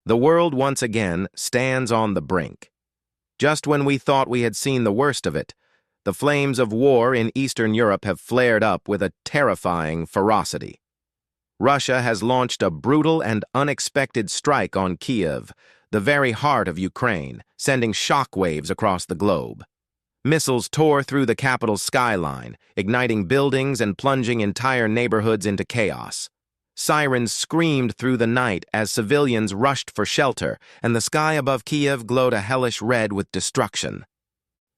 The world once again stands on the brink. Just when we thought we had seen the worst of it, the flames of war in Eastern Europe have flared up with a terrifying ferocity. Russia has launched a brutal and unexpected strike on Kyiv, the very heart of Ukraine, sending shockwaves across the globe. Missiles tore through the capital's skyline, igniting buildings and plunging entire neighborhoods into chaos. Sirens screamed through the night as civilians rushed for shelter, and the sky above Kyiv glowed a hellish red with destruction.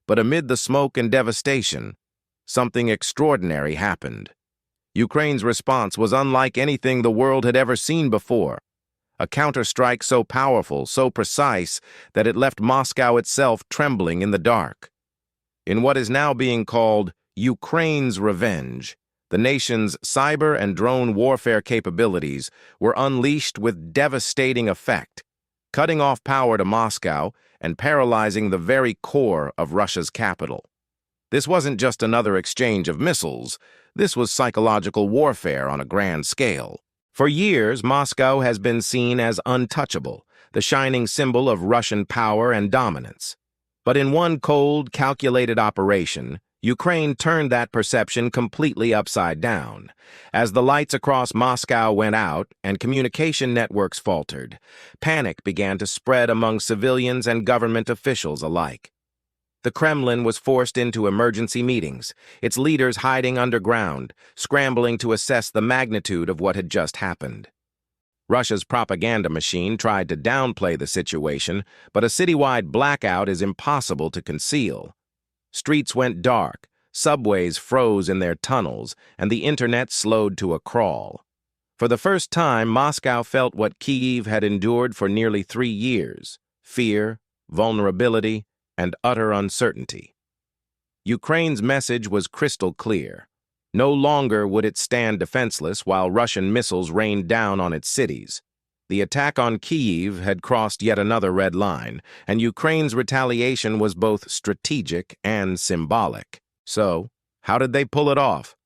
But amid the smoke and devastation, something extraordinary happened. Ukraine's response was unlike anything the world had ever seen before. A counterstrike so powerful, so precise, that it left Moscow itself trembling in the dark. In what is now being called Ukraine's revenge, the nation's cyber and drone warfare capabilities were unleashed with devastating effect, cutting off power to Moscow and paralyzing the very core of Russia's capital. This wasn't just another exchange of missiles. This was psychological warfare on a grand scale. For years, Moscow has been seen as untouchable, the shining symbol of Russian power and dominance. But in one cold, calculated operation, Ukraine turned that perception completely upside down. As the lights across Moscow went out and communication networks faltered, panic began to spread among civilians and government officials alike. The Kremlin was forced into emergency meetings, its leaders hiding underground, scrambling to assess the magnitude of what had just happened. Russia's propaganda machine tried to downplay the situation, but a citywide blackout is impossible to conceal. Streets went dark, subways froze in their tunnels, and the internet slowed to a crawl. For the first time, Moscow felt what Kyiv had endured for nearly 3 years: fear, vulnerability, and utter uncertainty. Ukraine's message was crystal clear. No longer would it stand defenseless while Russian missiles rained down on its cities. The attack on Kyiv had crossed yet another red line, and Ukraine's retaliation was both strategic and symbolic. So, how did they pull it off?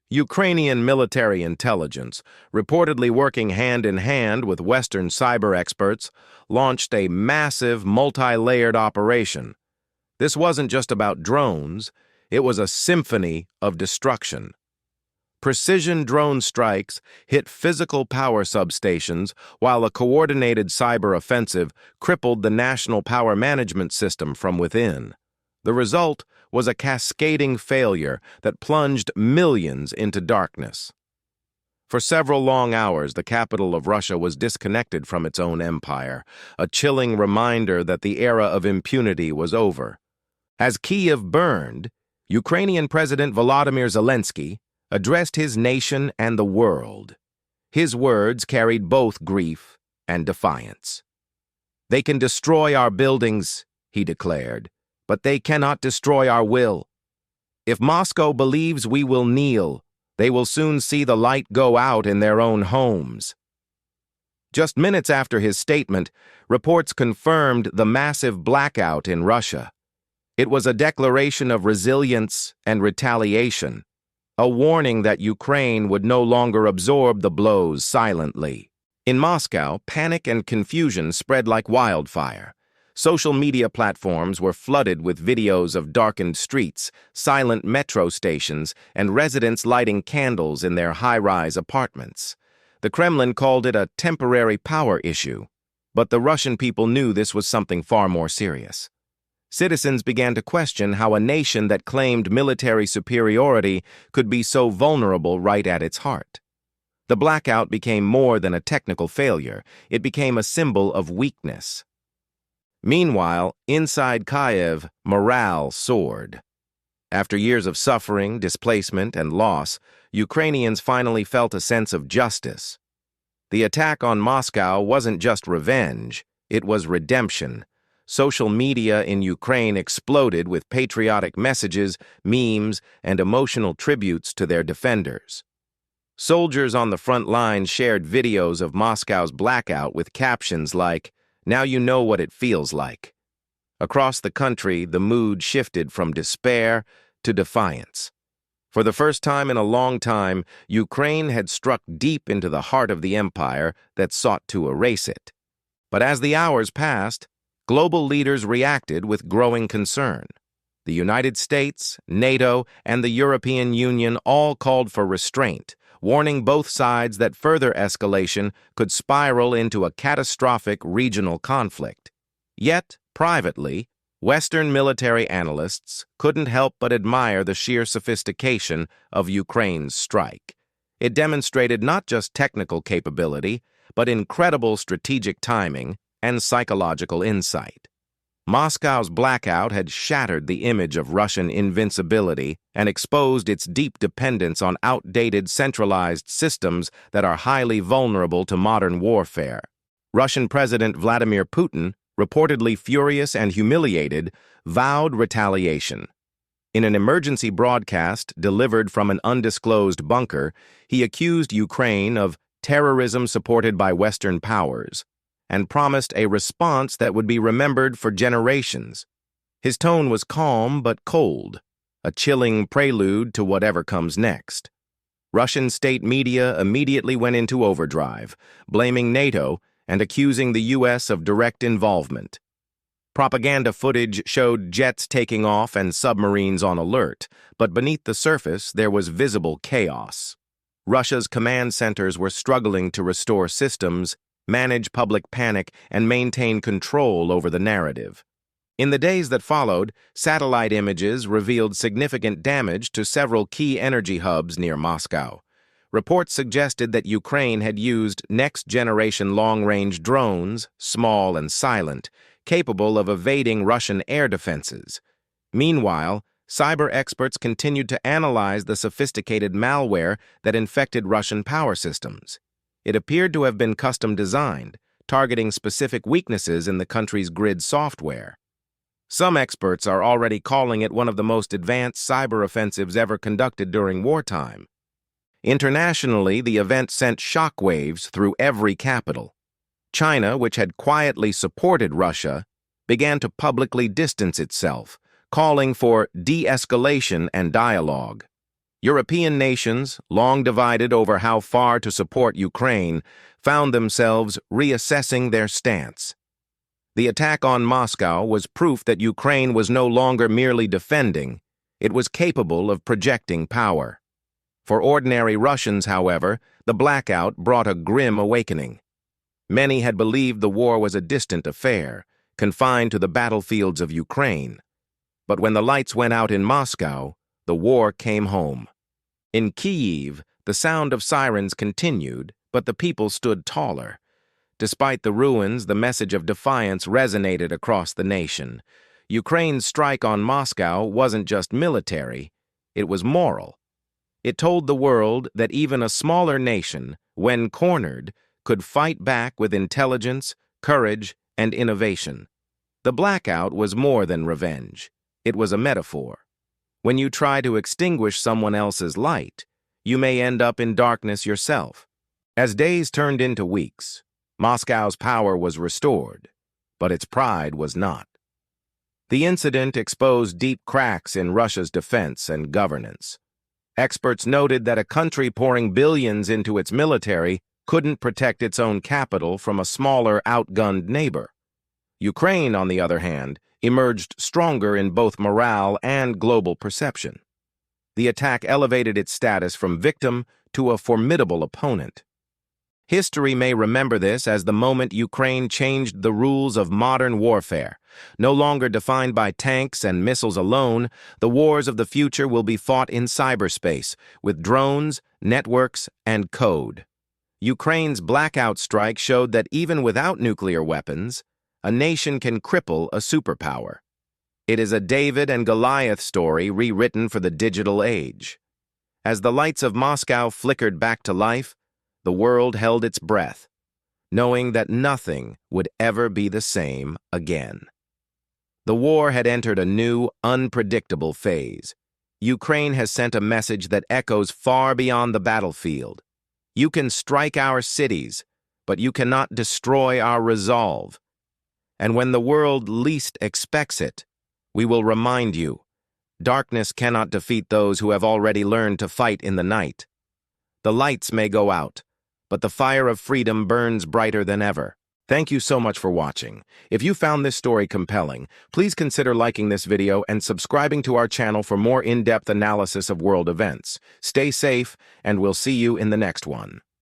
Ukrainian military intelligence, reportedly working hand-in-hand with Western cyber experts, launched a massive, multi-layered operation. This wasn't just about drones, it was a symphony of destruction. Precision drone strikes hit physical power substations, while a coordinated cyber offensive crippled the national power management system from within. The result was a cascading failure that plunged millions into darkness. For several long hours, the capital of Russia was disconnected from its own empire, a chilling reminder that the era of impunity was over. As Kyiv burned, Ukrainian President Volodymyr Zelensky addressed his nation and the world. His words carried both grief and defiance. "They can destroy our buildings," he declared, "but they cannot destroy our will. If Moscow believes we will kneel, they will soon see the light go out in their own homes." Just minutes after his statement, reports confirmed the massive blackout in Russia. It was a declaration of resilience and retaliation, a warning that Ukraine would no longer absorb the blows silently. In Moscow, panic and confusion spread like wildfire. Social media platforms were flooded with videos of darkened streets, silent metro stations, and residents lighting candles in their high-rise apartments. The Kremlin called it a temporary power issue, but the Russian people knew this was something far more serious. Citizens began to question how a nation that claimed military superiority could be so vulnerable right at its heart. The blackout became more than a technical failure. It became a symbol of weakness. Meanwhile, inside Kyiv, morale soared. After years of suffering, displacement, and loss, Ukrainians finally felt a sense of justice. The attack on Moscow wasn't just revenge, it was redemption. Social media in Ukraine exploded with patriotic messages, memes, and emotional tributes to their defenders. Soldiers on the front lines shared videos of Moscow's blackout with captions like, "Now you know what it feels like." Across the country, the mood shifted from despair to defiance. For the first time in a long time, Ukraine had struck deep into the heart of the empire that sought to erase it. But as the hours passed, global leaders reacted with growing concern. The United States, NATO, and the European Union all called for restraint, warning both sides that further escalation could spiral into a catastrophic regional conflict. Yet, privately, Western military analysts couldn't help but admire the sheer sophistication of Ukraine's strike. It demonstrated not just technical capability, but incredible strategic timing and psychological insight. Moscow's blackout had shattered the image of Russian invincibility and exposed its deep dependence on outdated centralized systems that are highly vulnerable to modern warfare. Russian President Vladimir Putin, reportedly furious and humiliated, vowed retaliation. In an emergency broadcast delivered from an undisclosed bunker, he accused Ukraine of terrorism supported by Western powers and promised a response that would be remembered for generations. His tone was calm but cold, a chilling prelude to whatever comes next. Russian state media immediately went into overdrive, blaming NATO and accusing the U.S. of direct involvement. Propaganda footage showed jets taking off and submarines on alert, but beneath the surface there was visible chaos. Russia's command centers were struggling to restore systems, manage public panic, and maintain control over the narrative. In the days that followed, satellite images revealed significant damage to several key energy hubs near Moscow. Reports suggested that Ukraine had used next-generation long-range drones, small and silent, capable of evading Russian air defenses. Meanwhile, cyber experts continued to analyze the sophisticated malware that infected Russian power systems. It appeared to have been custom-designed, targeting specific weaknesses in the country's grid software. Some experts are already calling it one of the most advanced cyber offensives ever conducted during wartime. Internationally, the event sent shockwaves through every capital. China, which had quietly supported Russia, began to publicly distance itself, calling for de-escalation and dialogue. European nations, long divided over how far to support Ukraine, found themselves reassessing their stance. The attack on Moscow was proof that Ukraine was no longer merely defending, it was capable of projecting power. For ordinary Russians, however, the blackout brought a grim awakening. Many had believed the war was a distant affair, confined to the battlefields of Ukraine. But when the lights went out in Moscow, the war came home. In Kyiv, the sound of sirens continued, but the people stood taller. Despite the ruins, the message of defiance resonated across the nation. Ukraine's strike on Moscow wasn't just military, it was moral. It told the world that even a smaller nation, when cornered, could fight back with intelligence, courage, and innovation. The blackout was more than revenge. It was a metaphor. When you try to extinguish someone else's light, you may end up in darkness yourself. As days turned into weeks, Moscow's power was restored, but its pride was not. The incident exposed deep cracks in Russia's defense and governance. Experts noted that a country pouring billions into its military couldn't protect its own capital from a smaller, outgunned neighbor. Ukraine, on the other hand, emerged stronger in both morale and global perception. The attack elevated its status from victim to a formidable opponent. History may remember this as the moment Ukraine changed the rules of modern warfare. No longer defined by tanks and missiles alone, the wars of the future will be fought in cyberspace, with drones, networks, and code. Ukraine's blackout strike showed that even without nuclear weapons, a nation can cripple a superpower. It is a David and Goliath story rewritten for the digital age. As the lights of Moscow flickered back to life, the world held its breath, knowing that nothing would ever be the same again. The war had entered a new, unpredictable phase. Ukraine has sent a message that echoes far beyond the battlefield. You can strike our cities, but you cannot destroy our resolve. And when the world least expects it, we will remind you, darkness cannot defeat those who have already learned to fight in the night. The lights may go out, but the fire of freedom burns brighter than ever. Thank you so much for watching. If you found this story compelling, please consider liking this video and subscribing to our channel for more in-depth analysis of world events. Stay safe, and we'll see you in the next one.